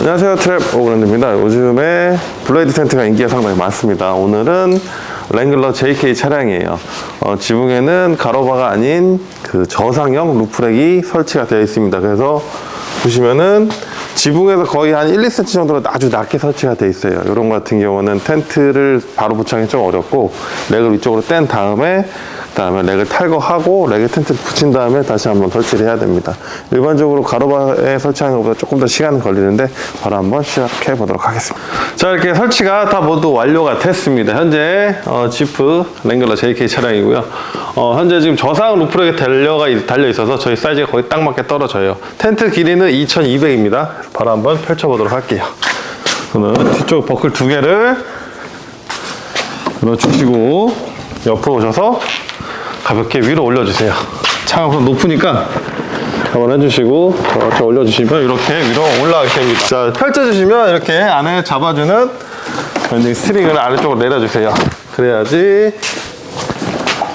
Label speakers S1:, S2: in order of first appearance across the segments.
S1: 안녕하세요, 트랩 오그랜드입니다. 요즘에 블레이드 텐트가 인기가 상당히 많습니다. 오늘은 랭글러 JK 차량이에요. 지붕에는 가로바가 아닌 그 저상형 루프렉이 설치가 되어 있습니다. 그래서 보시면은 지붕에서 거의 한 1, 2cm 정도로 아주 낮게 설치가 되어 있어요. 이런 거 같은 경우는 텐트를 바로 부착하기 좀 어렵고, 렉을 위쪽으로 뗀 다음에 그다음에 렉을 탈거하고 렉에 텐트를 붙인 다음에 다시 한번 설치를 해야 됩니다. 일반적으로 가로바에 설치하는 것보다 조금 더 시간이 걸리는데 바로 한번 시작해 보도록 하겠습니다. 자, 이렇게 설치가 다 모두 완료가 됐습니다. 현재 지프 랭글러 JK 차량이고요. 현재 지금 저상 루프렉에 달려 있어서 저희 사이즈가 거의 딱 맞게 떨어져요. 텐트 길이는 2200입니다. 바로 한번 펼쳐 보도록 할게요. 저는 뒤쪽 버클 두 개를 넣어주시고 옆으로 오셔서 가볍게 위로 올려주세요. 차가 우선 높으니까 한번 해주시고 저렇게 올려주시면 이렇게 위로 올라가게 됩니다. 자, 펼쳐주시면 이렇게 안에 잡아주는 스트링을 아래쪽으로 내려주세요. 그래야지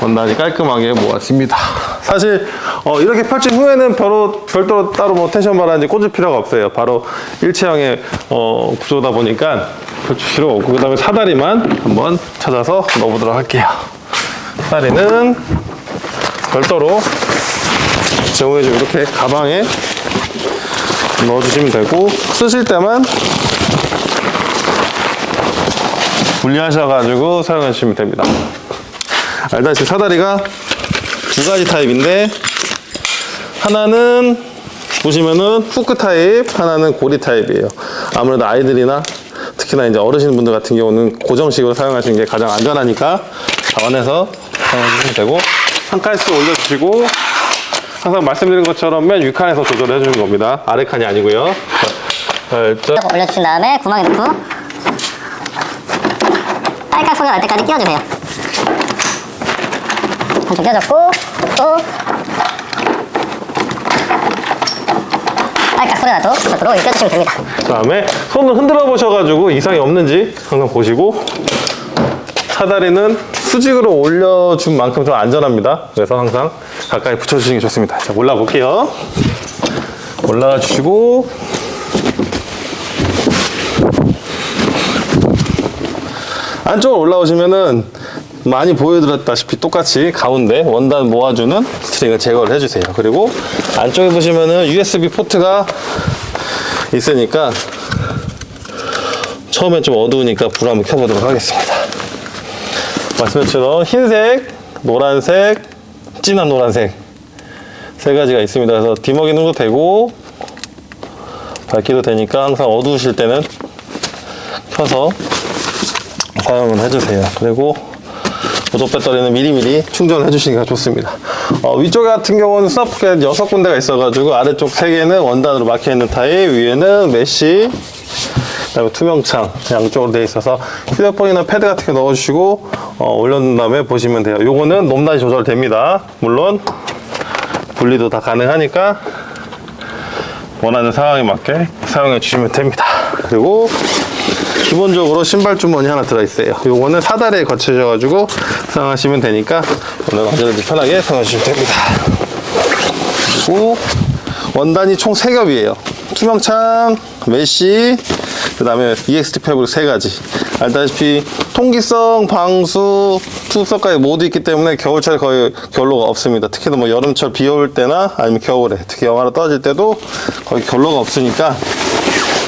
S1: 원단이 깔끔하게 모아집니다. 사실 이렇게 펼친 후에는 별도로 따로 뭐 텐션바라든지 꽂을 필요가 없어요. 바로 일체형의 구조다 보니까 펼칠 필요가 없고, 그 다음에 사다리만 한번 찾아서 넣어보도록 할게요. 사다리는 별도로 제공해주고 이렇게 가방에 넣어주시면 되고, 쓰실 때만 분리하셔가지고 사용하시면 됩니다. 알다시피 사다리가 두 가지 타입인데, 하나는 보시면은 후크 타입, 하나는 고리 타입이에요. 아무래도 아이들이나 특히나 이제 어르신분들 같은 경우는 고정식으로 사용하시는 게 가장 안전하니까 자원해서 사용하시면 되고, 한 칸씩 올려주시고, 항상 말씀드린 것처럼 맨 위칸에서 조절해 주는 겁니다. 아래 칸이 아니고요.
S2: 살짝 올려주신 다음에 구멍에 넣고 딸깍 소리가 날 때까지 끼워주세요. 한쪽 끼워줬고, 또 딸깍 소리가 나도록 끼워주시면 됩니다.
S1: 그 다음에 손을 흔들어 보셔가지고 이상이 없는지 항상 보시고, 사다리는 수직으로 올려준 만큼 좀 안전합니다. 그래서 항상 가까이 붙여주시는 게 좋습니다. 자, 올라가 볼게요. 올라가 주시고, 안쪽으로 올라오시면은 많이 보여드렸다시피 똑같이 가운데 원단 모아주는 스트링을 제거를 해주세요. 그리고 안쪽에 보시면은 USB 포트가 있으니까 처음엔 좀 어두우니까 불 한번 켜보도록 하겠습니다. 말씀드렸던 흰색, 노란색, 진한 노란색 세 가지가 있습니다. 그래서 디머기능도 되고 밝기도 되니까 항상 어두우실 때는 켜서 사용을 해주세요. 그리고 보조 배터리는 미리미리 충전을 해주시니까 좋습니다. 위쪽 같은 경우는 스나프켓 6군데가 있어가지고 아래쪽 3개는 원단으로 막혀있는 타입, 위에는 메쉬, 그다음에 투명창 양쪽으로 되어 있어서 휴대폰이나 패드 같은 거 넣어주시고 올려놓은 다음에 보시면 돼요. 요거는 높낮이 조절됩니다. 물론 분리도 다 가능하니까 원하는 상황에 맞게 사용해 주시면 됩니다. 그리고 기본적으로 신발 주머니 하나 들어있어요. 요거는 사다리에 거치셔가지고 사용하시면 되니까 오늘 언제든지 편하게 사용해 주시면 됩니다. 그리고 원단이 총 3겹이에요. 투명창, 메쉬, 그 다음에 EXT 패브릭 3가지. 알다시피 통기성, 방수, 투습성까지 모두 있기 때문에 겨울철에 거의 결로가 없습니다. 특히나 뭐 여름철 비 올 때나 아니면 겨울에, 특히 영하로 떨어질 때도 거의 결로가 없으니까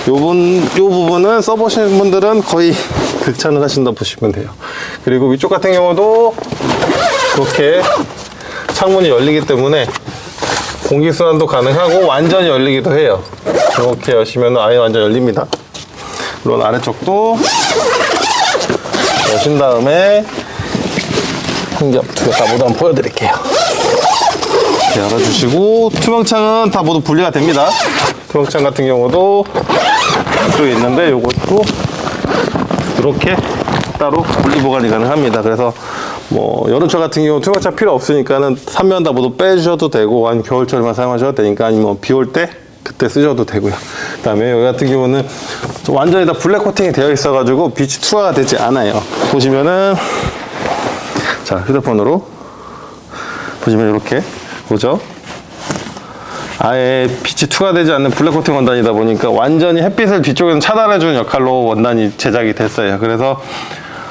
S1: 요 부분은 써보시는 분들은 거의 극찬을 하신다 보시면 돼요. 그리고 위쪽 같은 경우도 이렇게 창문이 열리기 때문에 공기순환도 가능하고 완전히 열리기도 해요. 이렇게 여시면 아예 완전 열립니다. 물론 아래쪽도 여신 다음에 한 겹, 두 겹 다 모두 한번 보여드릴게요. 이렇게 열어주시고, 투명창은 다 모두 분리가 됩니다. 투명창 같은 경우도 이쪽에 있는데 이것도 이렇게 따로 분리 보관이 가능합니다. 그래서 뭐 여름철 같은 경우 투명창 필요 없으니까는 3면 다 모두 빼주셔도 되고, 아니면 겨울철만 사용하셔도 되니까, 아니면 비 올 때 그때 쓰셔도 되고요. 그 다음에 여기 같은 경우는 완전히 다 블랙 코팅이 되어 있어가지고 빛이 투하가 되지 않아요. 보시면은, 자, 휴대폰으로 보시면 이렇게 보죠. 아예 빛이 투과되지 않는 블랙 코팅 원단이다 보니까 완전히 햇빛을 뒤쪽에는 차단해주는 역할로 원단이 제작이 됐어요. 그래서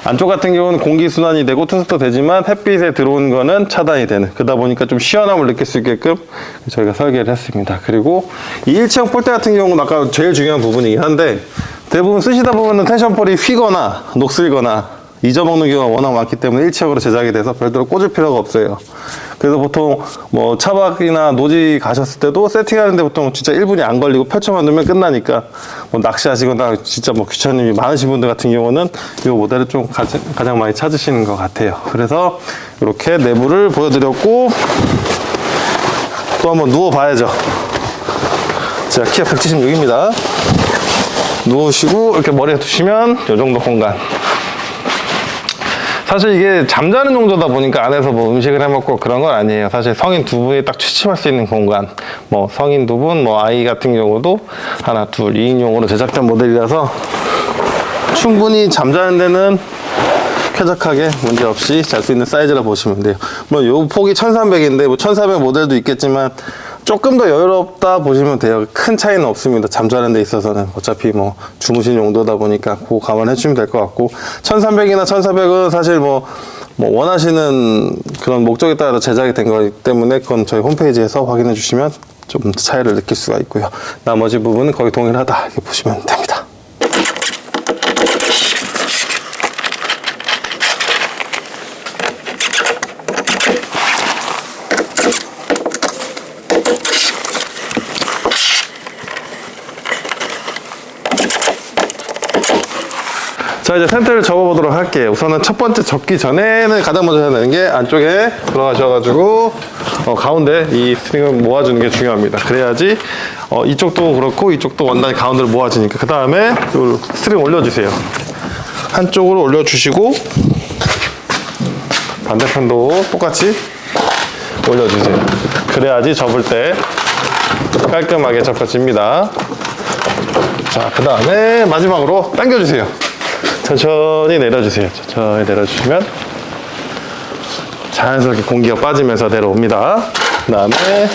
S1: 안쪽 같은 경우는 공기순환이 되고 투석도 되지만 햇빛에 들어온 거는 차단이 되는, 그러다 보니까 좀 시원함을 느낄 수 있게끔 저희가 설계를 했습니다. 그리고 이 일체형 폴대 같은 경우는 아까 제일 중요한 부분이긴 한데, 대부분 쓰시다 보면은 텐션폴이 휘거나 녹슬거나 잊어먹는 경우가 워낙 많기 때문에 일체형으로 제작이 돼서 별도로 꽂을 필요가 없어요. 그래서 보통 뭐 차박이나 노지 가셨을 때도 세팅하는데 보통 진짜 1분이 안 걸리고 펼쳐만 두면 끝나니까, 뭐 낚시하시거나 진짜 뭐 귀찮음이 많으신 분들 같은 경우는 이 모델을 좀 가장 많이 찾으시는 것 같아요. 그래서 이렇게 내부를 보여드렸고, 또 한번 누워봐야죠. 제가 키가 176입니다. 누우시고 이렇게 머리에 두시면 이 정도 공간. 사실 이게 잠자는 용도다 보니까 안에서 뭐 음식을 해 먹고 그런 건 아니에요. 사실 성인 두 분이 딱 취침할 수 있는 공간, 뭐 성인 두 분, 뭐 아이 같은 경우도 하나, 둘, 2인용으로 제작된 모델이라서 충분히 잠자는 데는 쾌적하게 문제없이 잘 수 있는 사이즈라 보시면 돼요. 뭐 요 폭이 1300인데 뭐 1400 모델도 있겠지만 조금 더 여유롭다 보시면 돼요. 큰 차이는 없습니다. 잠자는 데 있어서는 어차피 뭐 주무신 용도다 보니까 그거 감안해 주시면 될 것 같고, 1300이나 1400은 사실 뭐 원하시는 그런 목적에 따라 제작이 된 거기 때문에 그건 저희 홈페이지에서 확인해 주시면 좀 차이를 느낄 수가 있고요. 나머지 부분은 거의 동일하다 이렇게 보시면 됩니다. 자, 이제 텐트를 접어보도록 할게요. 우선은 첫 번째 접기 전에는 가장 먼저 해야 되는 게 안쪽에 들어가셔가지고 가운데 이 스트링을 모아주는 게 중요합니다. 그래야지 이쪽도 그렇고 이쪽도 원단이 가운데로 모아지니까. 그 다음에 스트링 올려주세요. 한쪽으로 올려주시고 반대편도 똑같이 올려주세요. 그래야지 접을 때 깔끔하게 접혀집니다. 자, 그 다음에 마지막으로 당겨주세요. 천천히 내려주세요. 천천히 내려주시면 자연스럽게 공기가 빠지면서 내려옵니다. 그 다음에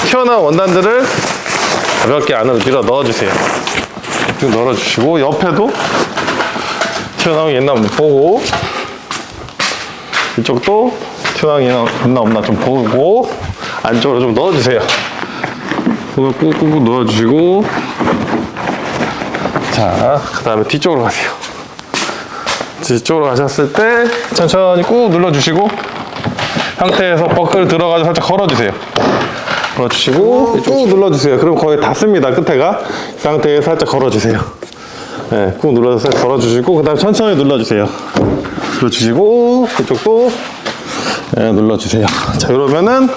S1: 튀어나온 원단들을 가볍게 안으로 밀어 넣어주세요. 쭉 넣어주시고, 옆에도 튀어나온 게 있나 보고, 이쪽도 튀어나온 게 있나 없나 좀 보고 안쪽으로 좀 넣어주세요. 그걸 꾹꾹 넣어주시고, 자, 그 다음에 뒤쪽으로 가세요. 뒤쪽으로 가셨을 때 천천히 꾹 눌러주시고, 상태에서 버클 들어가서 살짝 걸어주세요. 걸어주시고 꾹 눌러주세요. 그럼 거의 닿습니다. 끝에가. 이 상태에서 살짝 걸어주세요. 네, 꾹 눌러서 걸어주시고, 그 다음에 천천히 눌러주세요. 눌러주시고, 이쪽도 네, 눌러주세요. 자, 이러면은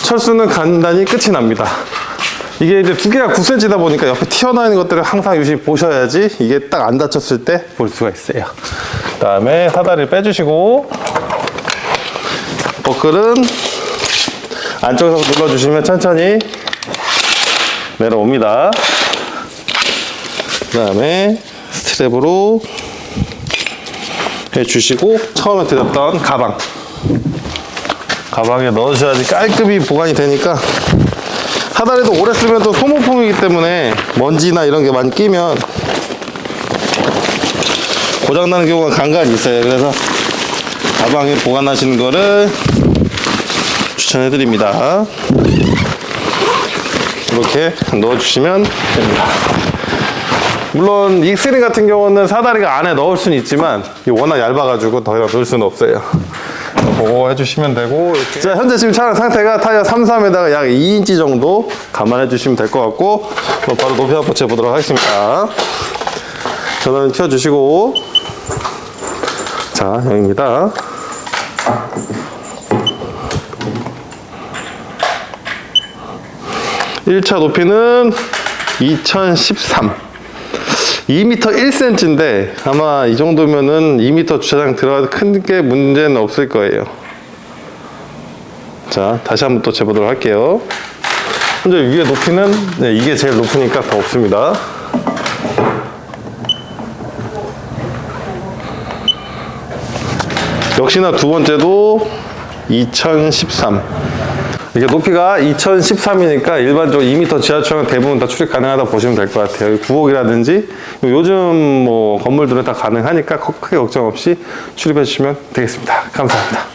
S1: 철수는 간단히 끝이 납니다. 이게 이제 두 개가 9cm다 보니까 옆에 튀어나오는 것들을 항상 유심히 보셔야지 이게 딱 안 닫혔을 때 볼 수가 있어요. 그 다음에 사다리를 빼주시고, 버클은 안쪽에서 눌러주시면 천천히 내려옵니다. 그 다음에 스트랩으로 해주시고, 처음에 드렸던 가방에 넣으셔야지 깔끔히 보관이 되니까. 사다리도 오래 쓰면 또 소모품이기 때문에 먼지나 이런 게 많이 끼면 고장나는 경우가 간간히 있어요. 그래서 가방에 보관하시는 거를 추천해 드립니다. 이렇게 넣어주시면 됩니다. 물론 이 스트링 같은 경우는 사다리가 안에 넣을 수는 있지만 워낙 얇아가지고 더 이상 넣을 수는 없어요. 보고 해주시면 되고, 이렇게. 자, 현재 지금 차량 상태가 타이어 33에다가 약 2인치 정도 감안해 주시면 될 것 같고, 바로 높이 한번 재보도록 하겠습니다. 전원 켜주시고, 자, 여기입니다. (1차) 높이는 2013, 2m 1cm인데 아마 이 정도면은 2m 주차장 들어가도 큰 게 문제는 없을 거예요. 자, 다시 한번 또 재보도록 할게요. 현재 위에 높이는 네, 이게 제일 높으니까 더 없습니다. 역시나 두 번째도 2013. 이게 높이가 2013이니까 일반적으로 2m 지하철은 대부분 다 출입 가능하다 보시면 될 것 같아요. 구옥이라든지 요즘 뭐 건물들은 다 가능하니까 크게 걱정 없이 출입해 주시면 되겠습니다. 감사합니다.